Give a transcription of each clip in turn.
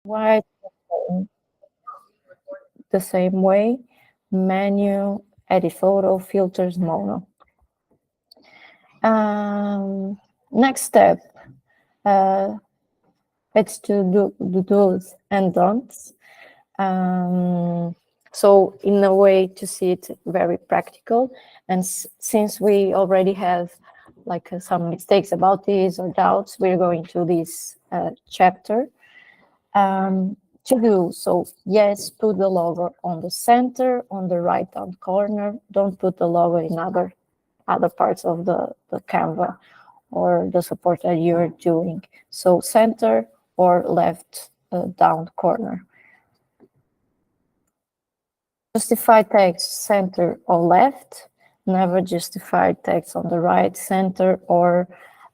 White, the same way. Menu, edit photo, filters, mono. Next step, it's to do the do's and don'ts. So in a way to see it very practical, and since we already have like some mistakes about this or doubts, we're going to this chapter. To do so, yes, put the logo on the center, on the right down corner. Don't put the logo in other parts of the Canva or the support that you're doing. So center or left down corner. Justify text center or left. Never justify text on the right, center, or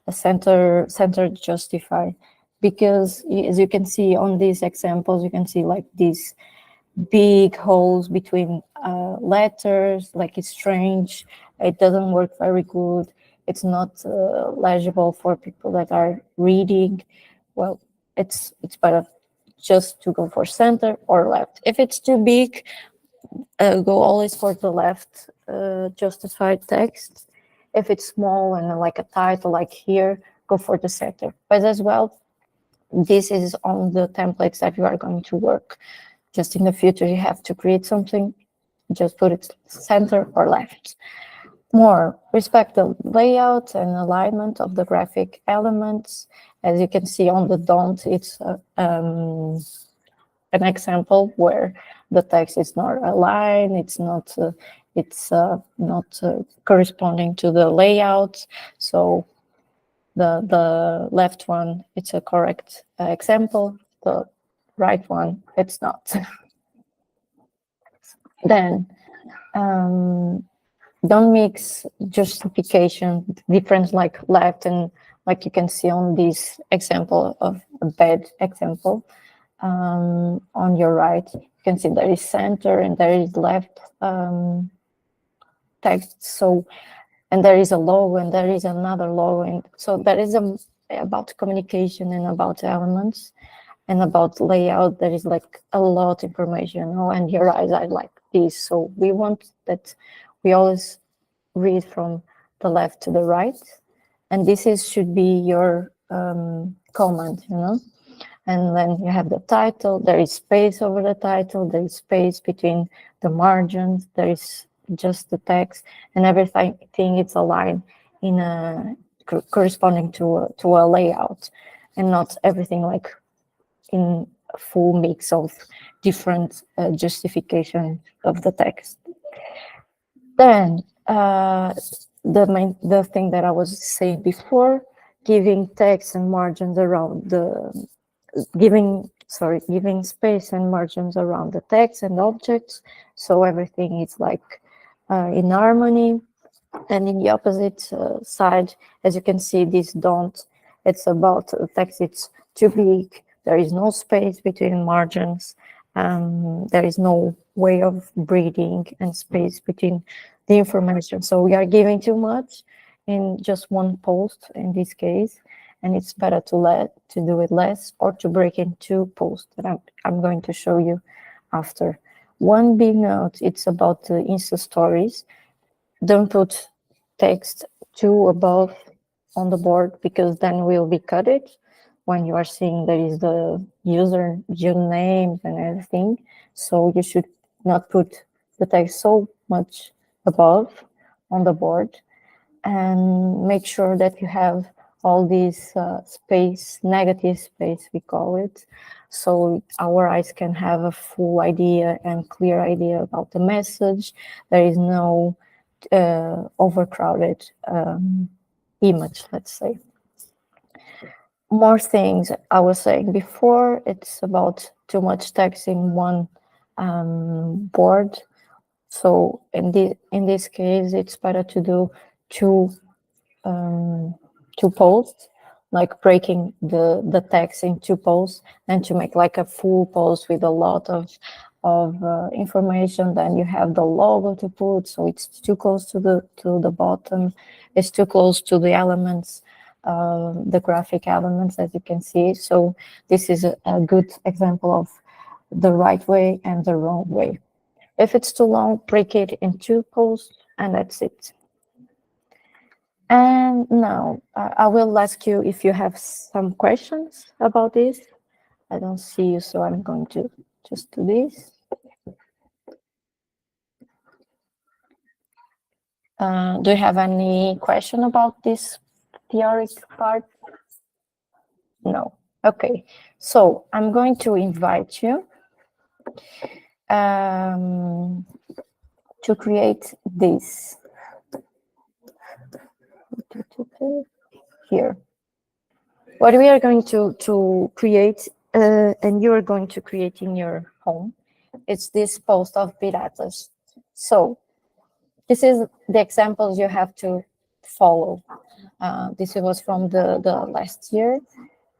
a center justify. Because as you can see on these examples, you can see like these big holes between letters, like it's strange. It doesn't work very good. It's not legible for people that are reading. Well, it's better just to go for center or left. If it's too big, go always for the left justified text. If it's small and like a title like here, go for the center. But as well, this is on the templates that you are going to work. Just in the future, you have to create something, just put it center or left. More, respect the layout and alignment of the graphic elements. As you can see on the don't, it's an example where the text is not aligned, it's not corresponding to the layout. So the left one, it's a correct example. The right one, it's not. Then don't mix justification different like left and like you can see on this example of a bad example. On your right, you can see there is center and there is left text. So, and there is a logo and there is another logo. And so there is about communication and about elements and about layout. There is like a lot of information. Oh, and your eyes are like this. So we want that we always read from the left to the right. And this should be your comment, you know. And then you have the title, there is space over the title, there is space between the margins, there is just the text, and everything it's aligned in a corresponding to a layout, and not everything like in a full mix of different justification of the text. Then the thing that I was saying before, giving text and margins around the giving space and margins around the text and objects, so everything is like in harmony. And in the opposite side, as you can see, this don't, it's about the text, it's too big, there is no space between margins, there is no way of breathing and space between the information. So we are giving too much in just one post in this case, and it's better to do it less or to break into posts that I'm going to show you after. One big note, it's about the Insta stories. Don't put text too above on the board, because then will be cut it when you are seeing there is the username and everything. So you should not put the text so much above on the board, and make sure that you have all these space, negative space, we call it, so our eyes can have a full idea and clear idea about the message. There is no overcrowded image, let's say. More things I was saying before, it's about too much text in one board. So in this case, it's better to do two posts, like breaking the text in two posts, and to make like a full post with a lot of information. Then you have the logo to put, so it's too close to the bottom, it's too close to the elements. the graphic elements, as you can see. So this is a good example of the right way and the wrong way. If it's too long, break it in 2 posts, and that's it. And now I will ask you if you have some questions about this. I don't see you, so I'm going to just do this. Do you have any question about this theory part? No. Okay. So I'm going to invite you to create this here. What we are going to create, and you are going to create in your home, it's this post of piratas. So this is the examples you have to follow. This was from the last year,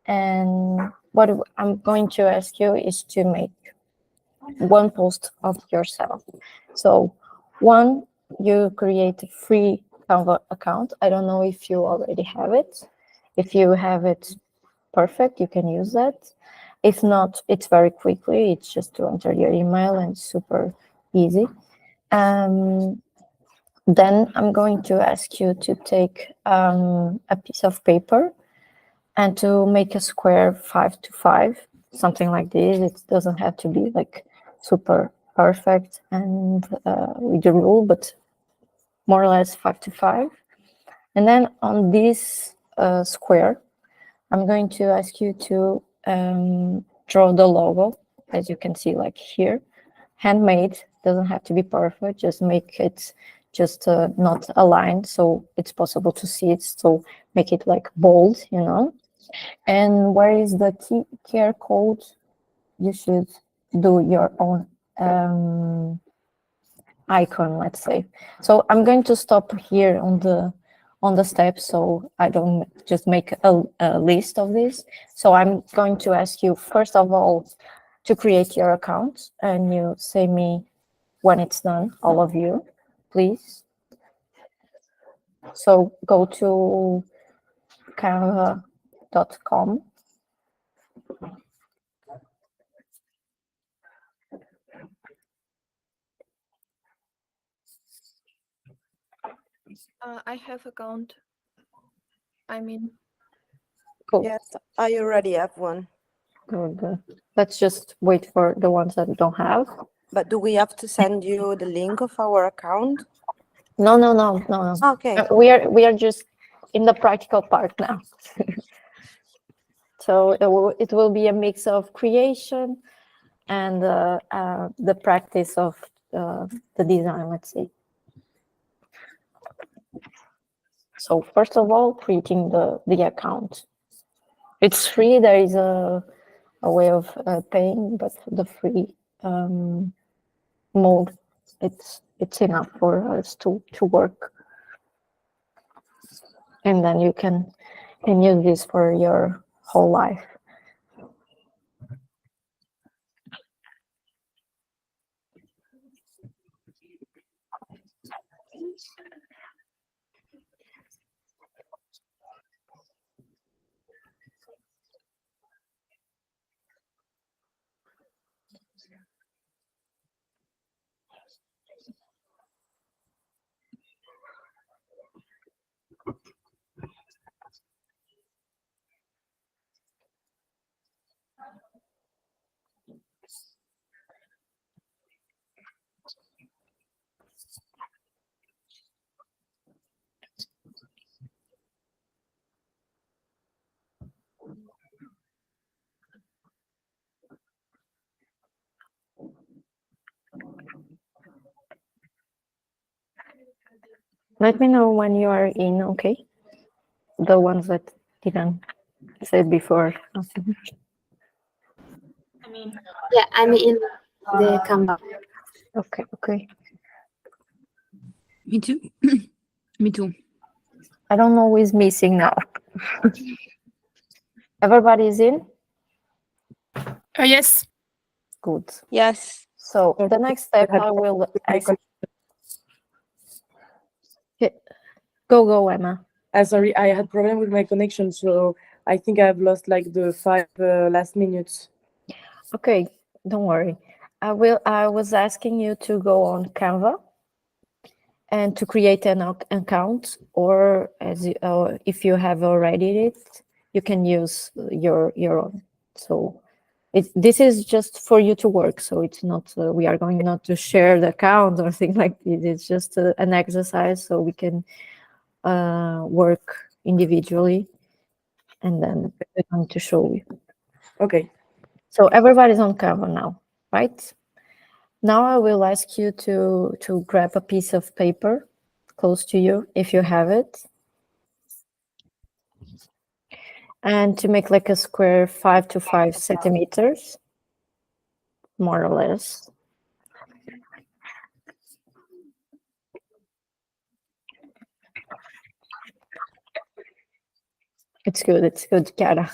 and what I'm going to ask you is to make one post of yourself. So one, you create a free Canva account. I don't know if you already have it. If you have it, perfect, you can use that. If not, it's very quickly. It's just to enter your email and super easy. Then I'm going to ask you to take a piece of paper and to make a square 5 to 5, something like this. It doesn't have to be like super perfect and with the rule, but more or less 5 to 5. And then on this square, I'm going to ask you to draw the logo, as you can see, like here. Handmade, doesn't have to be perfect, just make it just not aligned, so it's possible to see it, so make it like bold, you know. And where is the QR code? You should do your own icon, let's say. So I'm going to stop here on the steps, so I don't just make a list of this. So I'm going to ask you, first of all, to create your account, and you say me when it's done, all of you, please. So go to canva.com. I have account. I mean, Cool. Yes, I already have one. Good. Let's just wait for the ones that don't have. But do we have to send you the link of our account? No. Okay. We are just in the practical part now. So it will be a mix of creation and the practice of the design, let's say. So first of all, creating the account. It's free. There is a way of paying, but the free mode, it's enough for us to work. And then you can use this for your whole life. Let me know when you are in, okay? The ones that didn't say before. Yeah, I'm in the Canva. Okay. Me too. Me too. I don't know who is missing now. Everybody is in? Yes. Good. Yes. So the next step, I will ask. Go, Emma. Sorry, I had problem with my connection, so I think I've lost like the 5 last minutes. Okay, don't worry. I was asking you to go on Canva and to create an account, or if you have already it, you can use your own. So this is just for you to work. So it's not we are going not to share the account or thing like this. It's just an exercise so we can work individually, and then we're going to show you. Okay. So everybody's on Canva now, right? Now I will ask you to grab a piece of paper close to you if you have it, and to make like a square 5 to 5 centimeters, more or less. It's good, Chiara.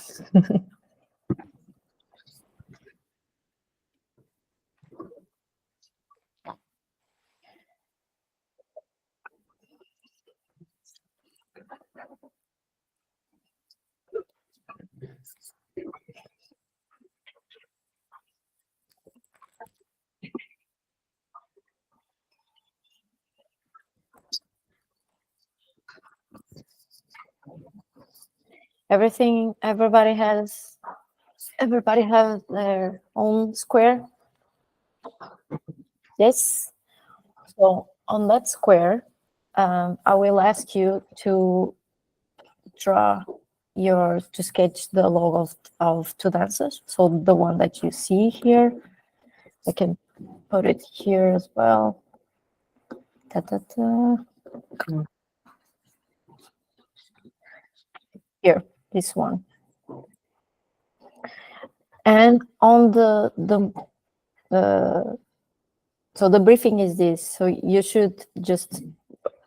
Everybody has their own square. Yes. So on that square, I will ask you to sketch the logo of Tudanzas. So the one that you see here, I can put it here as well. Here, this one. And on so the briefing is this. So you should just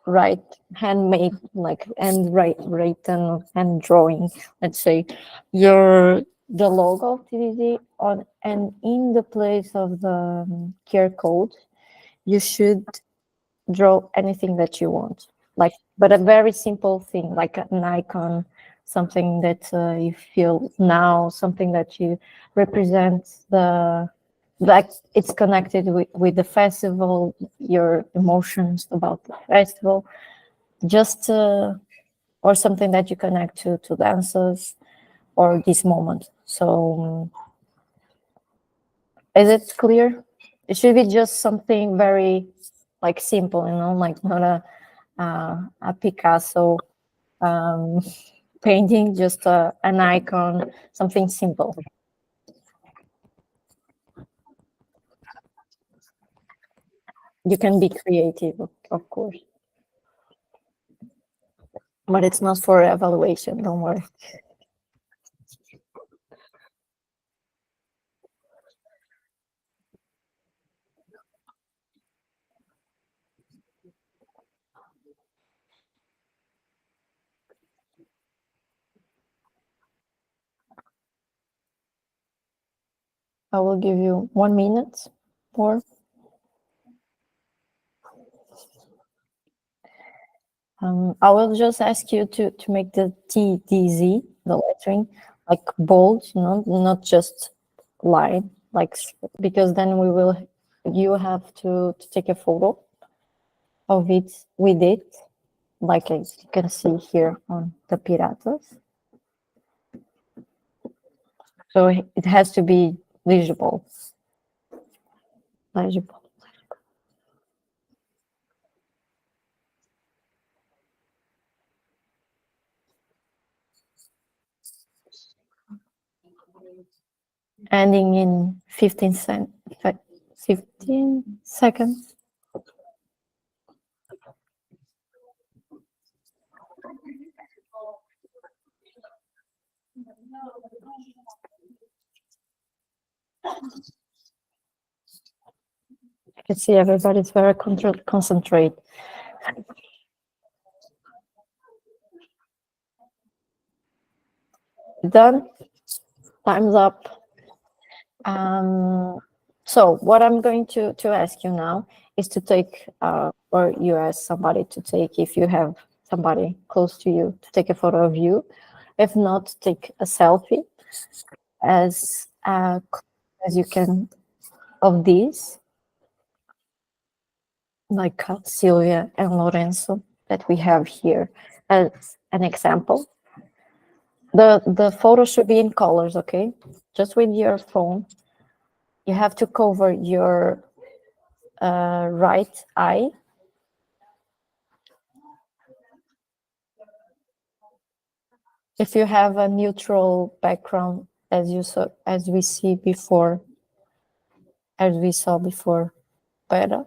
write handmade, like written hand drawing, let's say, the logo of TDZ on, and in the place of the QR code, you should draw anything that you want, like, but a very simple thing, like an icon, something that you feel now, something that you represent like it's connected with the festival, your emotions about the festival, just or something that you connect to dances or this moment. So is it clear? It should be just something very like simple, like not a Picasso painting, just an icon, something simple. You can be creative, of course, but it's not for evaluation, don't worry. I will give you 1 minute more. I will just ask you to make the TDZ, the lettering, like bold, not just line, like, because then you have to take a photo of it with it, like as you can see here on the Piratas. So it has to be legible. Ending in 15 seconds. I can see everybody's very concentrate. Done. Time's up. So what I'm going to ask you now is to take, or you ask somebody to take, if you have somebody close to you to take a photo of you. If not, take a selfie as you can of these, like Silvia and Lorenzo that we have here as an example. The photo should be in colors, okay? Just with your phone, you have to cover your right eye. If you have a neutral background, as we saw before, better.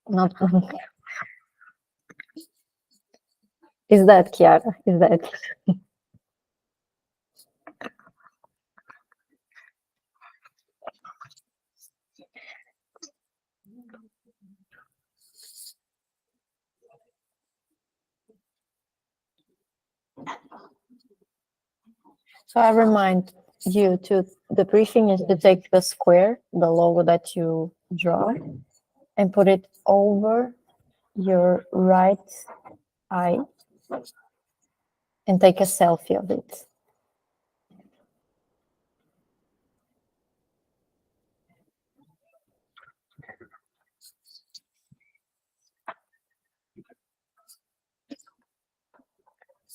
Not is that Chiara? Is that? So I remind you the briefing is to take the square, the logo that you draw, and put it over your right eye and take a selfie of it.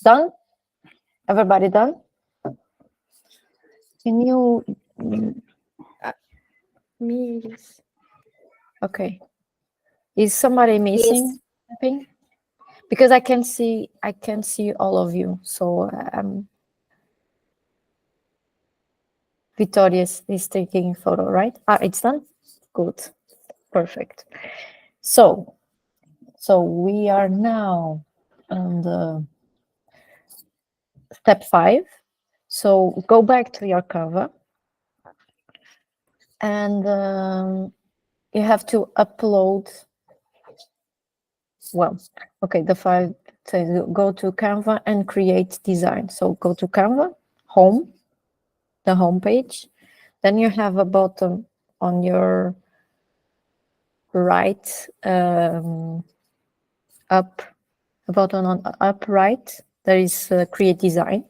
Done? Everybody done? Can you? Me, yes. Okay. Is somebody missing something? Because I can see all of you. So Victoria is taking a photo, right? It's done? Good. Perfect. So we are now on the step 5. So go back to your Canva and you have to upload. Well, okay, the 5 says go to Canva and create design. So go to Canva, home, the home page. Then you have a button on your right, up, a button on up right. There is create design.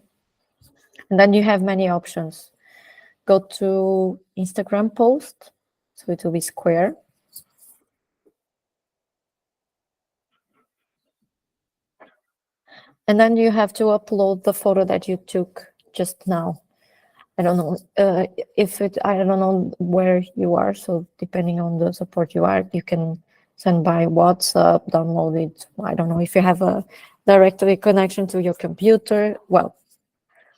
And then you have many options. Go to Instagram post, so it will be square. And then you have to upload the photo that you took just now. I don't know I don't know where you are. So depending on the support you are, you can send by WhatsApp, download it. I don't know if you have a directory connection to your computer. Well,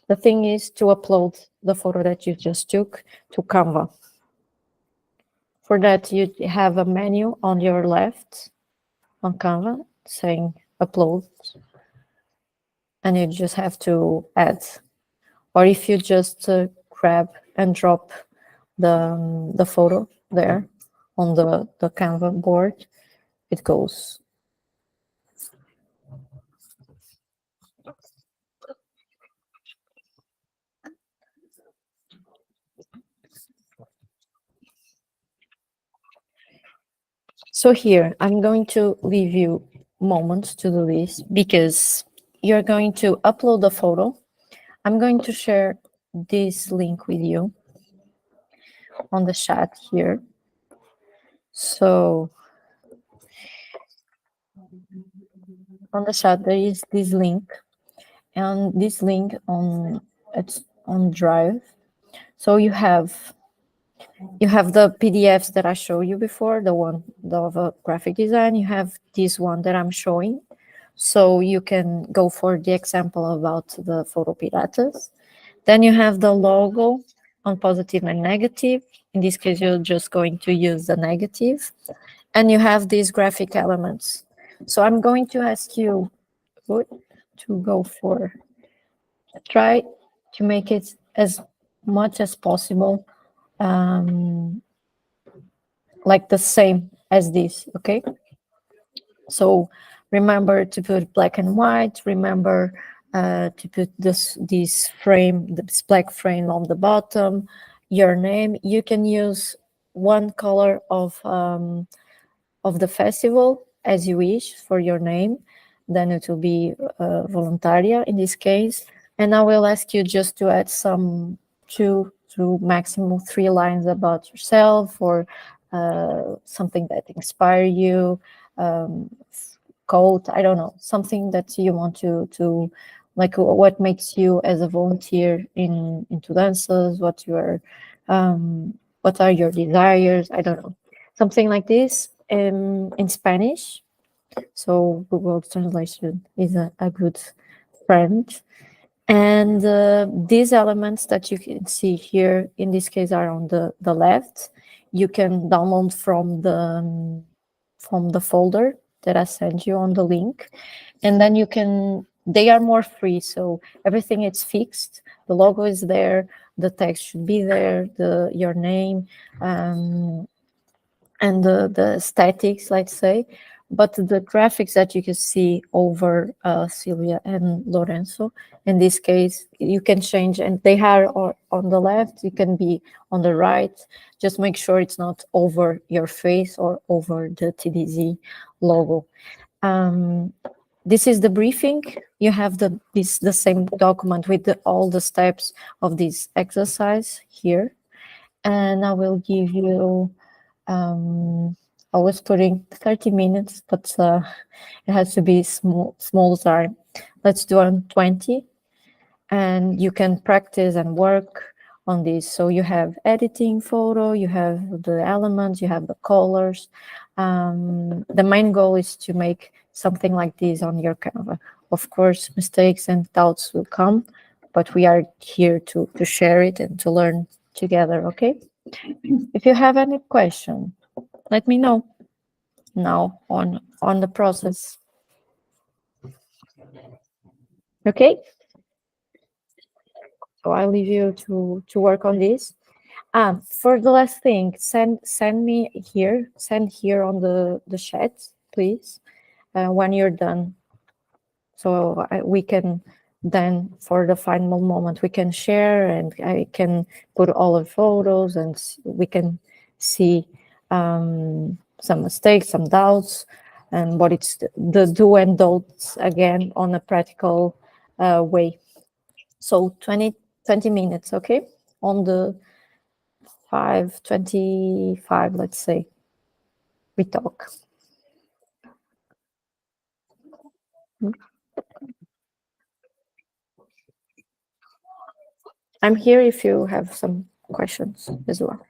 the thing is to upload the photo that you just took to Canva. For that, you have a menu on your left on Canva saying upload, and you just have to add. Or if you just grab and drop the photo there on the Canva board, it goes. So here, I'm going to leave you moments to do this because you're going to upload the photo. I'm going to share this link with you on the chat here. So on the chat, there is this link, and this link it's on Drive. So you have the PDFs that I showed you before, the one of graphic design. You have this one that I'm showing. So you can go for the example about the photo piratas. Then you have the logo on positive and negative. In this case, you're just going to use the negative. And you have these graphic elements. So I'm going to ask you to go for, try to make it as much as possible like the same as this, okay? So remember to put black and white, remember to put this frame, this black frame on the bottom, your name. You can use one color of the festival as you wish for your name. Then it will be voluntaria in this case. And I will ask you just to add some 2 to maximum 3 lines about yourself, or something that inspire you, quote, I don't know, something that you want to like, what makes you as a volunteer in Tudanzas, what are your desires, I don't know, something like this in Spanish. So Google Translation is a good friend. And these elements that you can see here, in this case, are on the left. You can download from the folder that I sent you on the link. And then they are more free. So everything is fixed. The logo is there. The text should be there. Your name, and the statics, let's say. But the graphics that you can see over Silvia and Lorenzo, in this case, you can change, and they are on the left, you can be on the right. Just make sure it's not over your face or over the TDZ logo. This is the briefing. You have the same document with all the steps of this exercise here. And I will give you, I was putting 30 minutes, but it has to be small time. Let's do on 20, and you can practice and work on this. So you have editing photo, you have the elements, you have the colors. The main goal is to make something like this on your Canva. Of course, mistakes and doubts will come, but we are here to share it and to learn together, okay? If you have any question, let me know now on the process. Okay? So I'll leave you to work on this. For the last thing, send here on the chat, please, when you're done. So we can then, for the final moment, we can share, and I can put all the photos, and we can see some mistakes, some doubts, and what it's the do and don'ts again on a practical way. So 20 minutes, okay? On the 5:25, let's say, we talk. I'm here if you have some questions as well.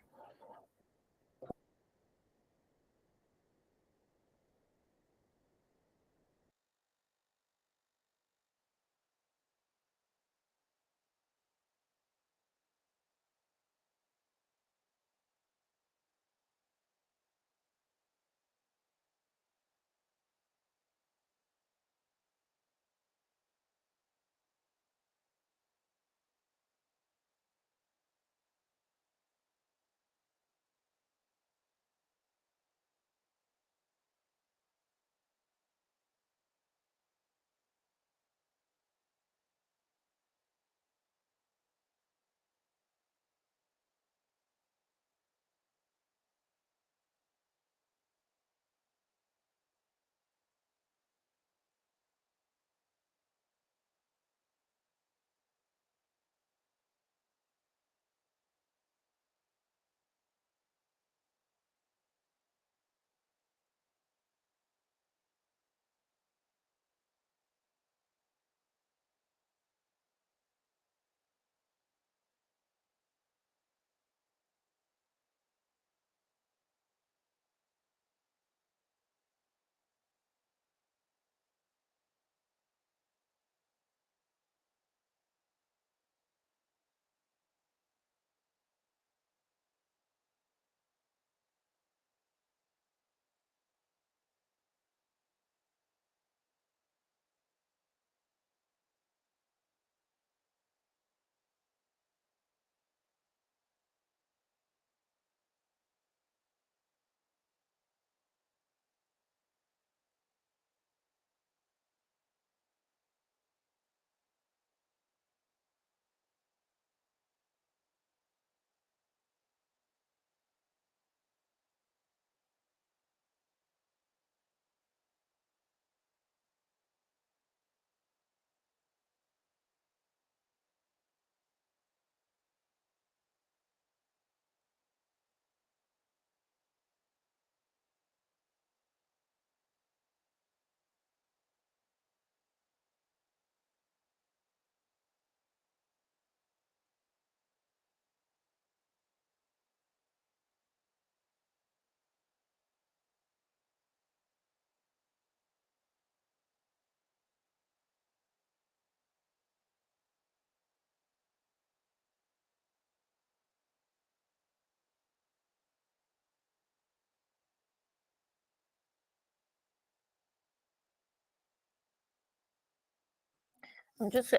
I'm just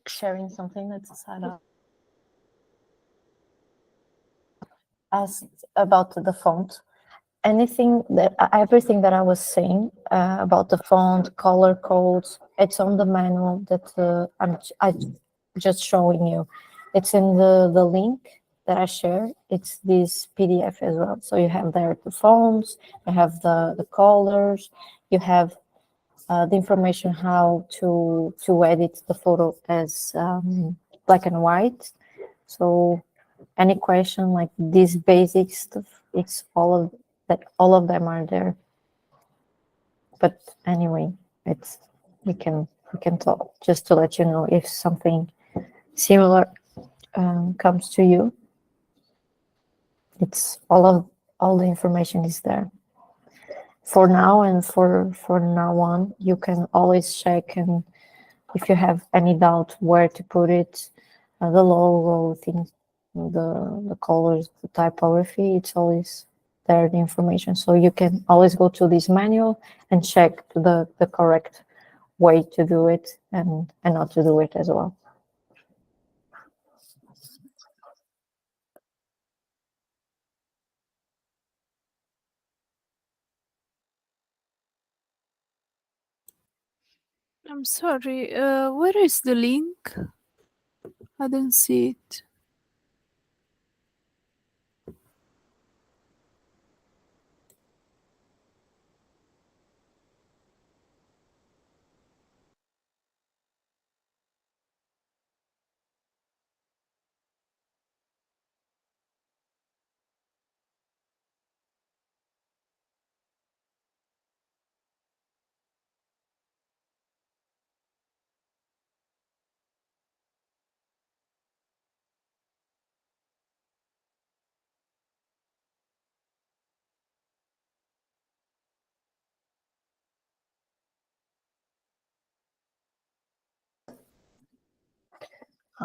sharing something that's side up. Asked about the font. Anything that everything that I was saying about the font, color codes, it's on the manual that I just showing you. It's in the link that I share. It's this PDF as well. So you have there the fonts, you have the colors, you have the information how to edit the photo as black and white. So any question like this basic stuff, it's all of them are there. But anyway, it's we can talk just to let you know if something similar comes to you. It's all the information is there. For now and for now on, you can always check, and if you have any doubt where to put it, the logo, things, the colors, the typography, it's always there, the information. So you can always go to this manual and check the correct way to do it and not to do it as well. I'm sorry, where is the link? I don't see it.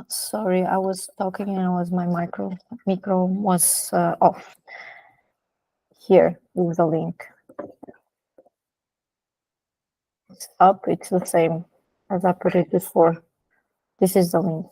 Sorry, I was talking and my micro was off. Here is the link. It's up, it's the same as I put it before. This is the link.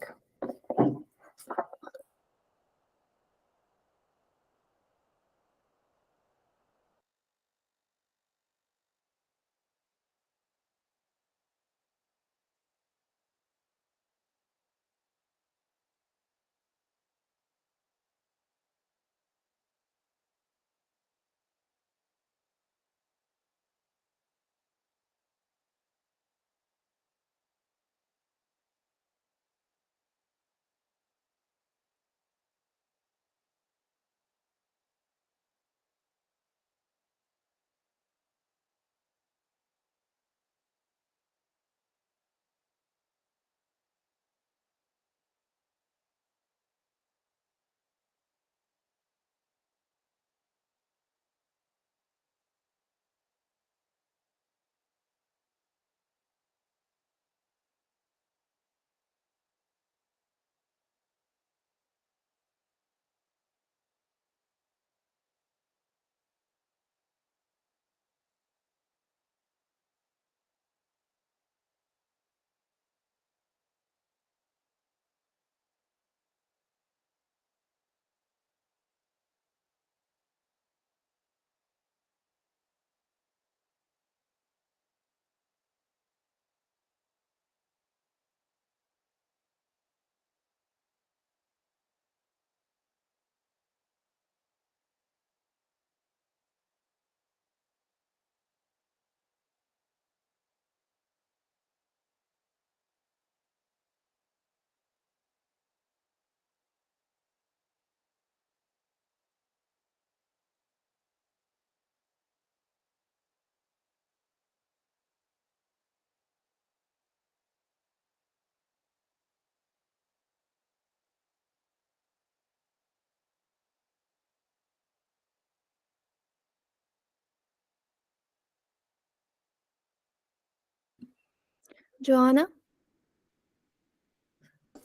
Joanna,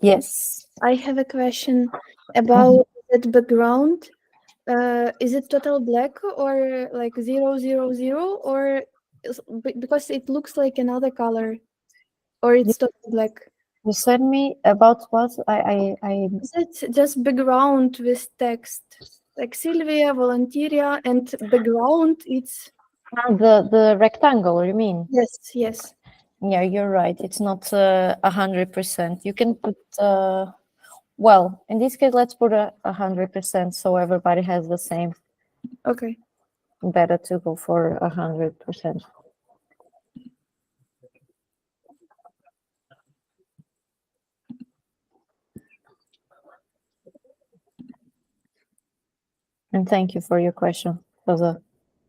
Yes. I have a question about that background. Is it total black or like 000, or because it looks like another color, or it's total black? You said me about what? I Is it just background with text? Like Sylvia, Volunteeria, and background, it's... the rectangle, you mean? Yes, yes. Yeah, you're right. It's not 100%. You can put well, in this case, let's put 100% so everybody has the same. Okay. Better to go for 100%. And thank you for your question. It was a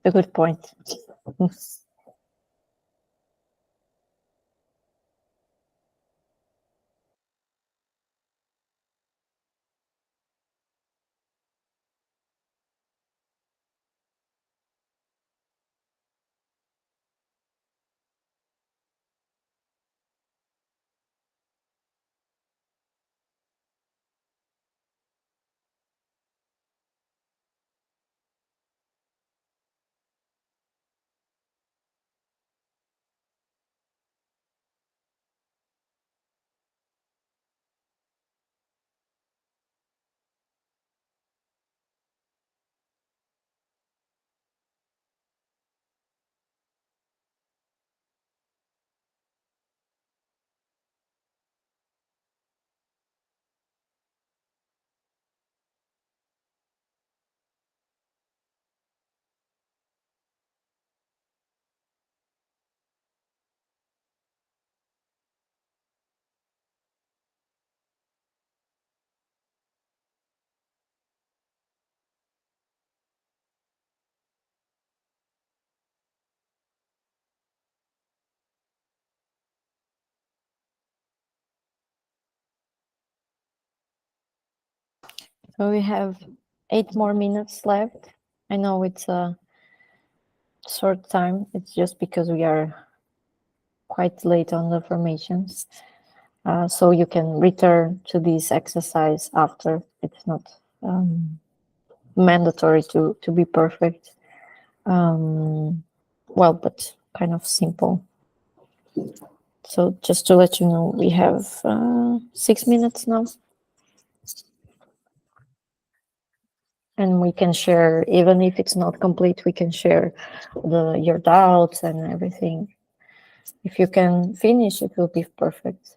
good point. So we have 8 more minutes left. I know it's a short time. It's just because we are quite late on the formations. So you can return to this exercise after. It's not mandatory to be perfect. Well, but kind of simple. So just to let you know, we have 6 minutes now. And we can share, even if it's not complete, we can share your doubts and everything. If you can finish, it will be perfect.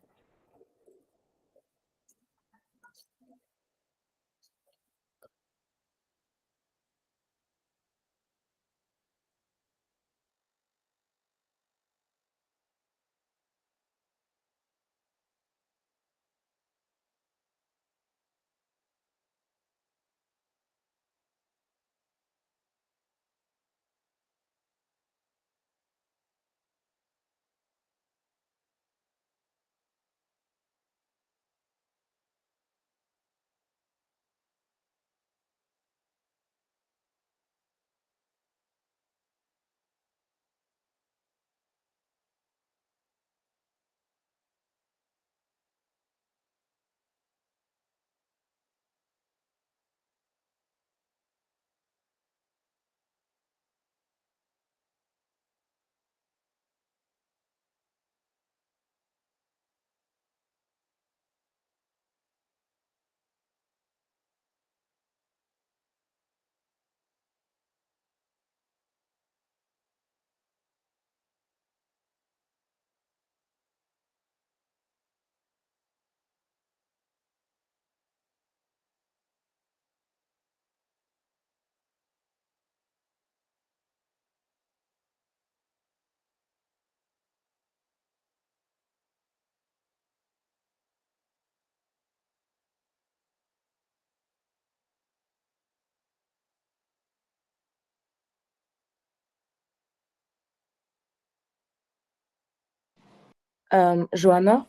Joanna,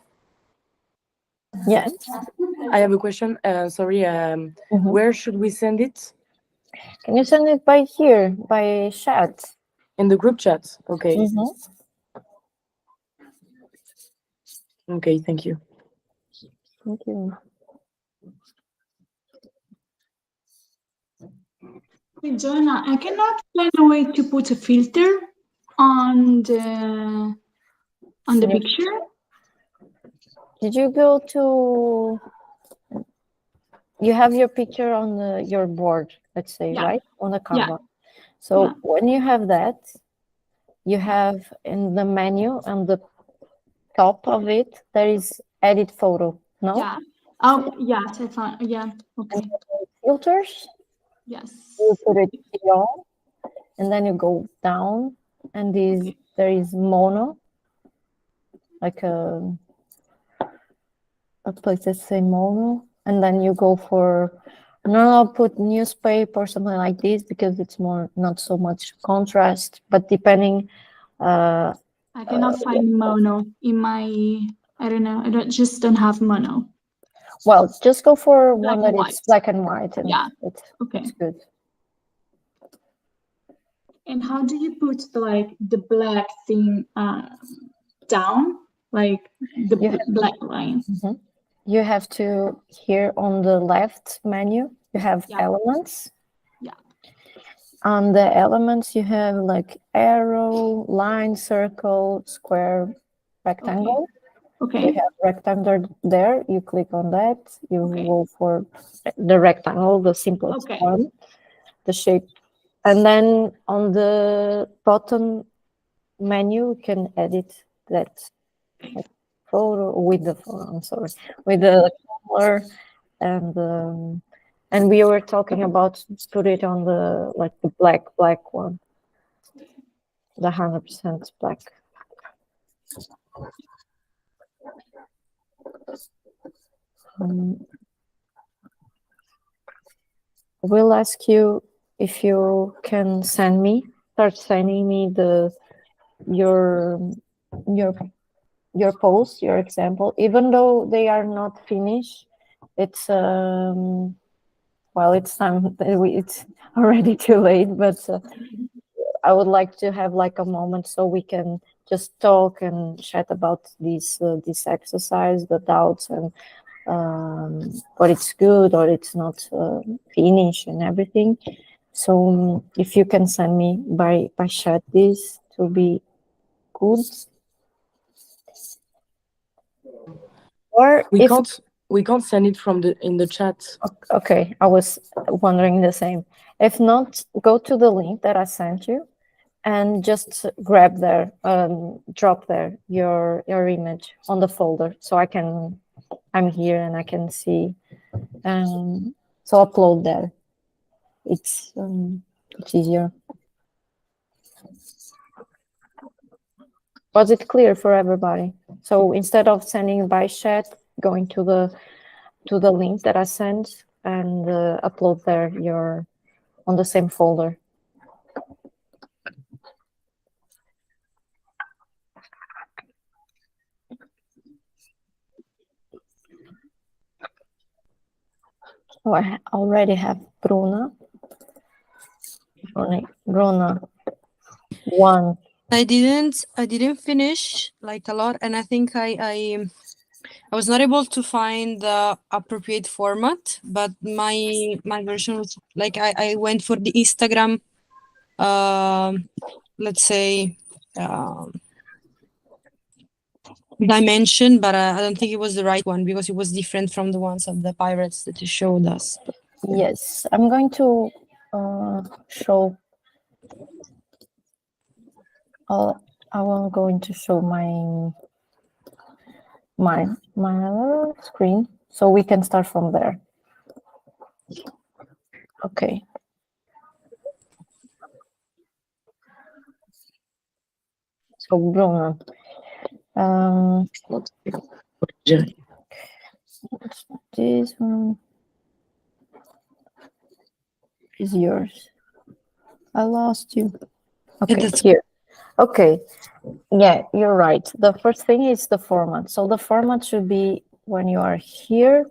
Yeah. I have a question. Sorry, where should we send it? Can you send it by here, by chat? In the group chat. Okay. Okay, thank you. Thank you. Hey, Joanna, I cannot find a way to put a filter on the picture. Did you go to? You have your picture on your board, let's say, Yeah. right, on the Yeah. Canva. So Yeah. when you have that, you have in the menu on the top of it there is edit photo. No. Yeah. Yes, I found. Yeah. Okay. Filters. Yes. You put it on, and then you go down, and there is mono, like a place that say mono, and then you go for I'll put newspaper or something like this because it's more not so much contrast, but depending. I cannot find mono in my. I don't know. Just don't have mono. Well, just go for Black one that and it's white. black and white, and Yeah. it's Okay. good. And how do you put the black thing down, like the black line? Mm-hmm. You have to here on the left menu. You have elements. Yeah. On the elements, you have like arrow, line, circle, square, rectangle. Okay. So you have rectangle there. You click on that. You go for the rectangle, the simplest one, the shape. And then on the bottom menu, you can edit that photo with the photo. I'm sorry, with the color, and we were talking about put it on the the black one, the 100% black. We'll ask you if you can start sending me your post, your example, even though they are not finished. It's it's time. It's already too late, but I would like to have a moment so we can just talk and chat about this exercise, the doubts, and what it's good or it's not finished and everything. So if you can send me by chat this, it will be good. Or we can't send it from in the chat. Okay, I was wondering the same. If not, go to the link that I sent you and just grab there, drop there your image on the folder, so I'm here and I can see. So upload there. It's easier. Was it clear for everybody? So instead of sending by chat, going to the link that I sent and upload there on the same folder. Oh, I already have Bruna. Bruna. One. I didn't finish a lot, and I think I was not able to find the appropriate format, but my version was I went for the Instagram let's say dimension, but I don't think it was the right one because it was different from the ones of the pirates that you showed us. Yes, I'm going to show. I'm going to show my screen so we can start from there. Okay. So Bruno, this one is yours. I lost you. Okay, here. Okay, yeah, you're right. The first thing is the format. So the format should be when you are here,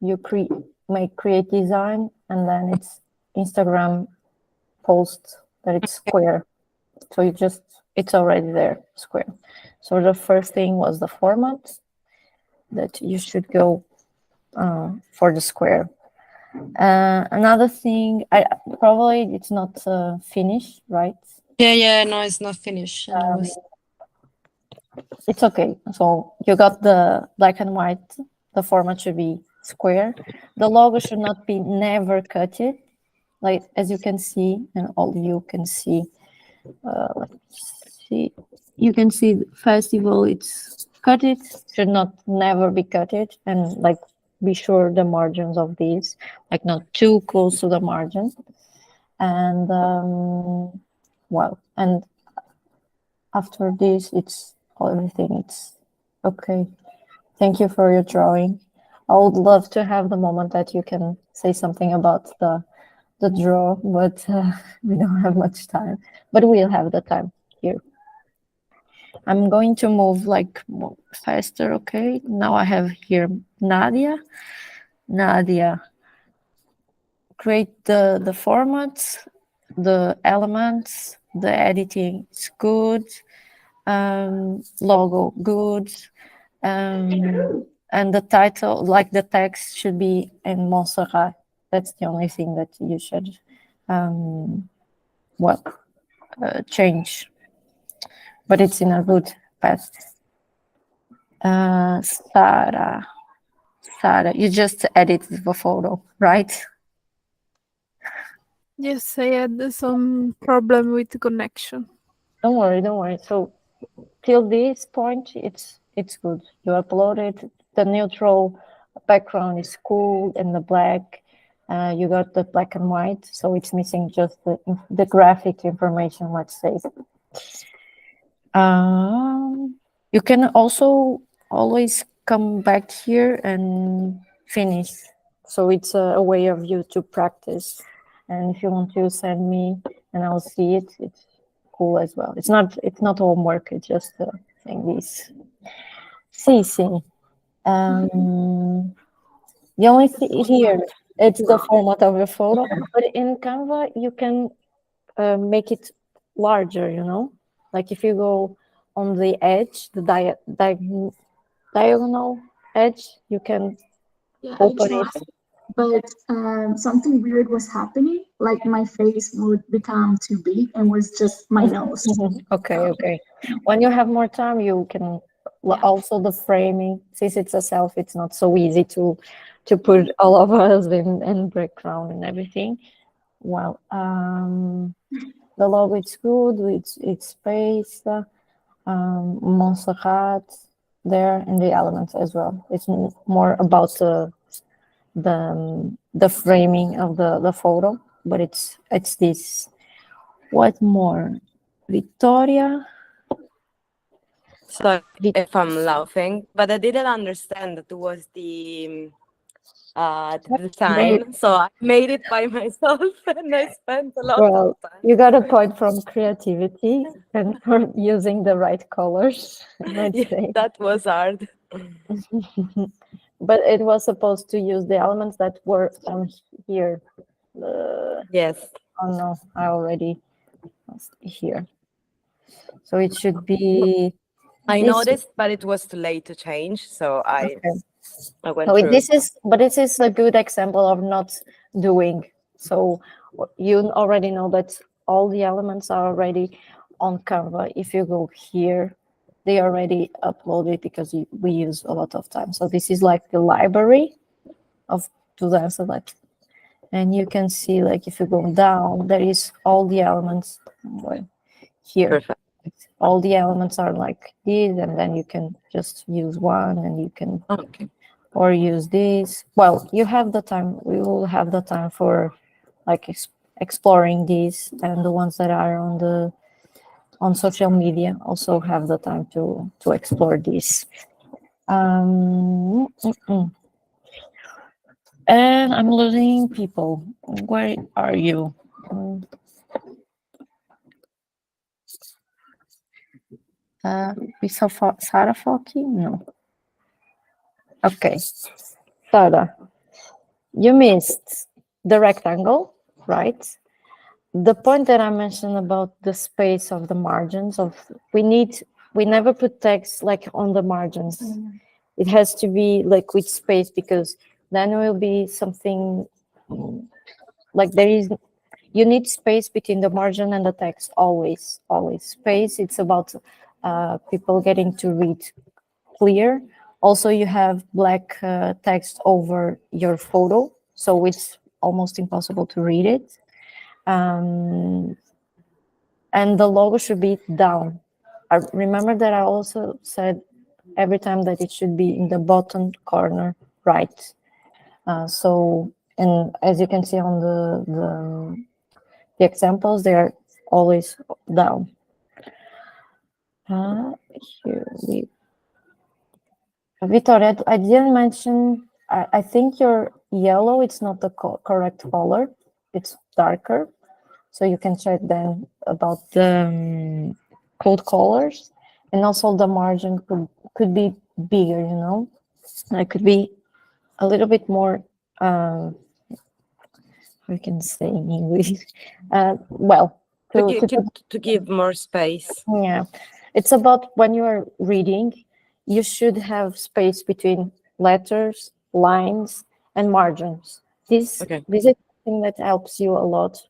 you create design, and then it's Instagram post that it's square. So it's already there, square. So the first thing was the format that you should go for the square. Another thing, probably it's not finished, right? Yeah, no, it's not finished. It's okay. So you got the black and white. The format should be square. The logo should not be never cut it. Like as you can see, and all you can see. Let's see. You can see the festival. It's cut it. Should not never be cut it, and like be sure the margins of these, like not too close to the margin. And well, and after this, it's everything. It's okay. Thank you for your drawing. I would love to have the moment that you can say something about the draw, but we don't have much time. But we'll have the time here. I'm going to move like more faster. Okay. Now I have here Nadia. Nadia, create the formats, the elements, the editing is good. Logo good. And the title, like the text, should be in Montserrat. That's the only thing that you should, change. But it's in a good path. Sarah, you just edited the photo, right? Yes, I had some problem with the connection. Don't worry. So till this point, it's good. You uploaded the neutral background is cool and the black. You got the black and white, so it's missing just the graphic information. Let's say. You can also always come back here and finish. So it's a way of you to practice. And if you want to send me and I'll see it, it's cool as well. It's not homework. It's just saying this. See. The only thing here, it's the format of your photo. But in Canva, you can make it larger. Like if you go on the edge, the diagonal edge, you can Yeah, open I tried, but something weird was happening. Like my face would become too big and was just my nose. Okay. When you have more time, you can also the framing. Since it's a selfie, it's not so easy to put all of us in background and everything. Well, the logo is good. It's space. Montserrat there and the elements as well. It's more about the framing of the photo, but it's this. What more? Victoria. Sorry if I'm laughing, but I didn't understand that it was the design. So I made it by myself and I spent a lot Well, of time. you got a point from creativity and for using the right colors, let's Yeah, say. that was hard. But it was supposed to use the elements that were on here. Yes. Oh no, I already lost here. So it should be. I this- noticed, but it was too late to change. So I went So through. this is a good example of not doing. So you already know that all the elements are already on Canva. If you go here, they already uploaded because we use a lot of time. So this is like the library of Tudanzas, and you can see like if you go down, there is all the elements here. Perfect. All the elements are like these, and then you can just use one, and you can or use this. Well, you have the time. We will have the time for like exploring these, and the ones that are on social media also have the time to explore this. And I'm losing people. Where are you? We saw Sarah Foki? No. Okay. Sarah, you missed the rectangle, right? The point that I mentioned about the space of the margins we never put text like on the margins. It has to be like with space, because then it will be something like you need space between the margin and the text, always space. It's about people getting to read clear. Also, you have black text over your photo, so it's almost impossible to read it. And the logo should be down. I remember that I also said every time that it should be in the bottom corner right. So, and as you can see on the examples, they are always down. Here we. Victoria, I didn't mention. I think your yellow. It's not the correct color. It's darker, so you can check then about the code colors, and also the margin could be bigger. You know, it could be a little bit more. We can say in English. Well, to give more space. Yeah, it's about when you are reading, you should have space between letters, lines, and margins. This is something that helps you a lot,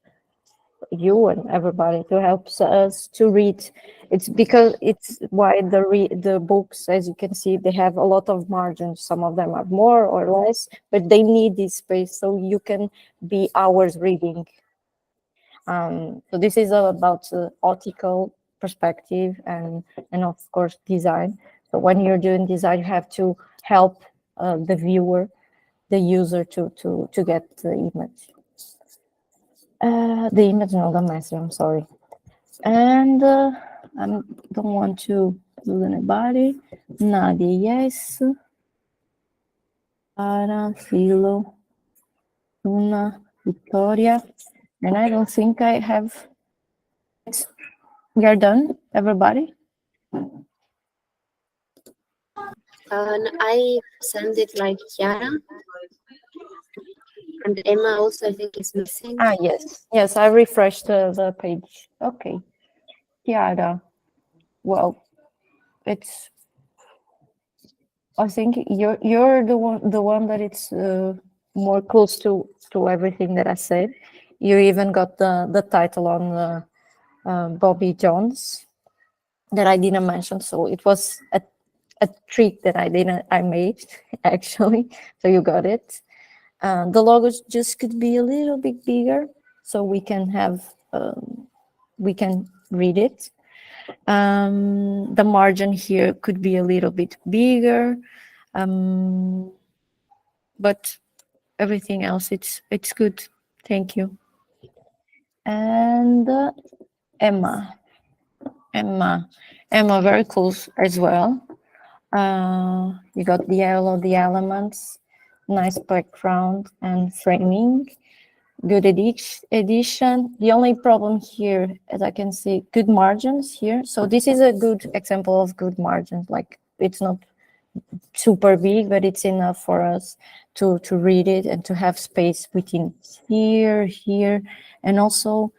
you and everybody, to help us to read. It's because it's why the books, as you can see, they have a lot of margins. Some of them are more or less, but they need this space so you can be hours reading. So this is all about optical perspective and of course design. So when you're doing design, you have to help the viewer, the user to get the image. No, the message. I'm sorry. And I don't want to lose anybody. Nadia, yes. Ara, Philo, Luna, Victoria, and I don't think I have. We are done, everybody. I sent it like Chiara. And Emma also, I think, is missing. Yes, I refreshed the page. Okay, Chiara. Well, it's. I think you're the one that it's more close to everything that I said. You even got the title on Bobby Jones that I didn't mention, so it was a trick that I made actually. So you got it. The logos just could be a little bit bigger, so we can read it. The margin here could be a little bit bigger, but everything else it's good. Thank you. And Emma, very close as well. You got the yellow, the elements, nice background and framing, good edition. The only problem here, as I can see, good margins here. So this is a good example of good margins. Like it's not super big, but it's enough for us to read it and to have space between here, and also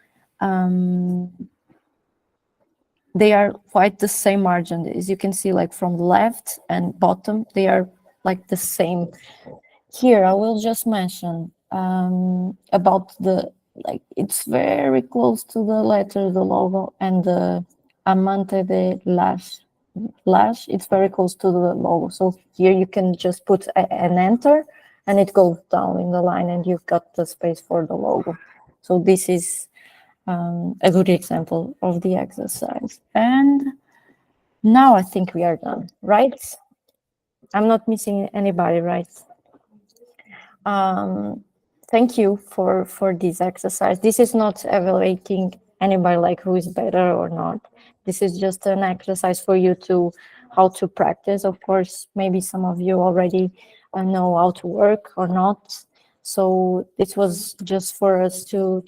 they are quite the same margin. As you can see, like from left and bottom, they are like the same. Here, I will just mention about it's very close to the letter, the logo, and the amante de lash. It's very close to the logo. So here you can just put an enter, and it goes down in the line, and you've got the space for the logo. So this is a good example of the exercise. And now I think we are done, right? I'm not missing anybody, right? Thank you for this exercise. This is not evaluating anybody like who is better or not. This is just an exercise for you to how to practice. Of course, maybe some of you already know how to work or not. So this was just for us to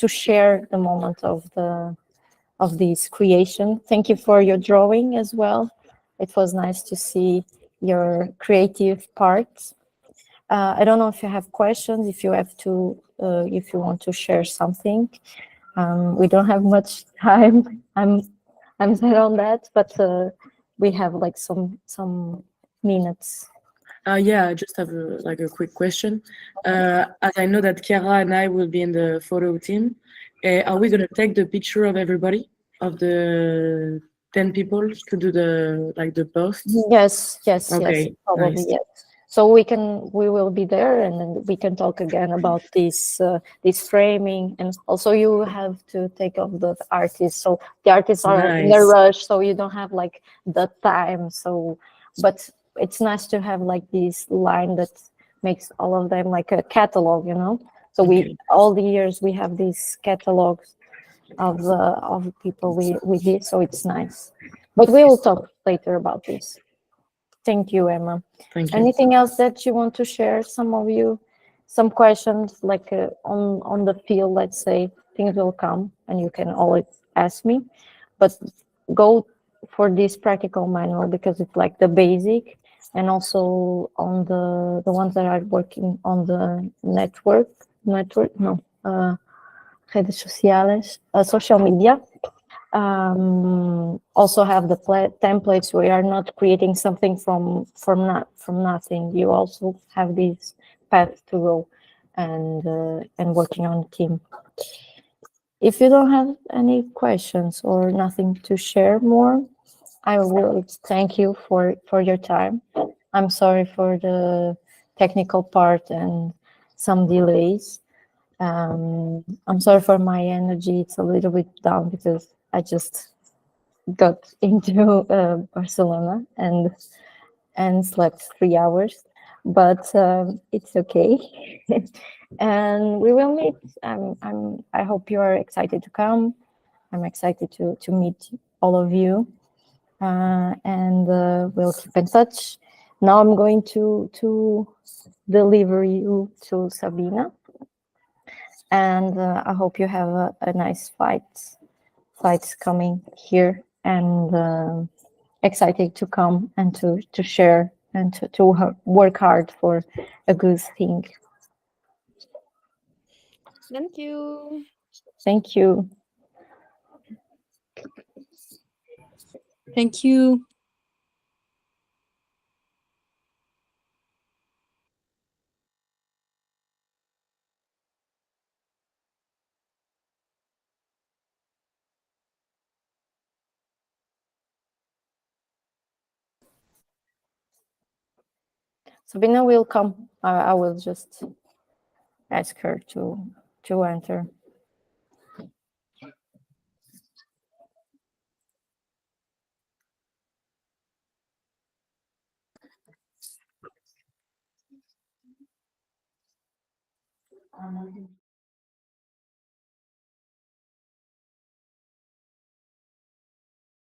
share the moment of this creation. Thank you for your drawing as well. It was nice to see your creative parts. I don't know if you have questions, if you want to share something. We don't have much time. I'm set on that, but we have like some minutes. Yeah, I just have a quick question. As I know that Chiara and I will be in the photo team, are we going to take the picture of everybody of the 10 people to do the post? Yes, yes, yes, Okay, probably nice. yes. So we will be there, and then we can talk again about this framing, and also you have to take off the artists. So the artists are in a Nice. rush, so you don't have like the time. So, but it's nice to have like this line that makes all of them like a catalog, you know. So Okay. we all the years we have these catalogs of people we did, so it's nice. But we will talk later about this. Thank you, Emma. Thank you. Anything else that you want to share? Some of you, some questions like on the field, let's say, things will come and you can always ask me. But go for this practical manual because it's like the basic, and also on the ones that are working on the redes sociales, social media. Also have the templates. We are not creating something from nothing. You also have this path to go and working on the team. If you don't have any questions or nothing to share more, I will thank you for your time. I'm sorry for the technical part and some delays. I'm sorry for my energy. It's a little bit down because I just got into Barcelona and slept 3 hours, but it's okay. And we will meet. I hope you are excited to come. I'm excited to meet all of you, and we'll keep in touch. Now I'm going to deliver you to Sabina, and I hope you have a nice flights coming here, and excited to come and to share and to work hard for a good thing. Thank you. Thank you. Thank you. Sabina will come. I will just ask her to enter.